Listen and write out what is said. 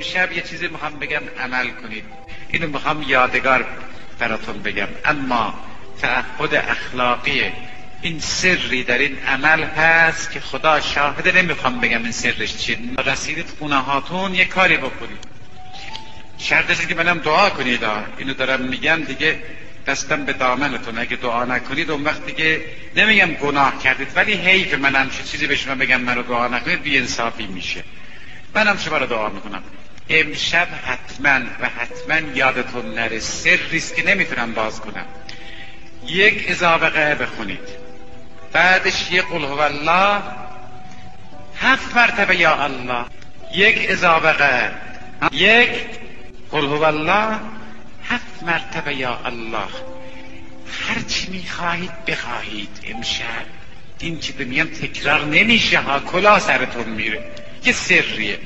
شب یه چیزی میخوام بگم عمل کنید، اینو میخوام یادگار براتون بگم، اما تعهد اخلاقی این سری در این عمل هست که خدا شاهده، نمیخوام بگم این سرش چیه. رسیدید خونه هاتون یه کاری بکنید، شرطش که منم دعا کنید. اینو دارم میگم دیگه، دستم به دامنتون. اگه دعا نکنید اون وقت دیگه نمیگم گناه کردید، ولی حیف منم چه چیزی به شما بگم منو دعا نکنید، بی انصافی میشه. منم شما رو دعا میکنم امشب حتما و حتما یادتون نره، سریست که نمیتونم باز کنم. یک اذا بخونید، بعدش یک قل هو الله 7 مرتبه یا الله، یک اذا یک قل هو الله 7 مرتبه یا الله. هرچی میخواهید بخواهید امشب. این چی میگم تکرار نمیشه ها، کلا سرتون میره، یه سریه.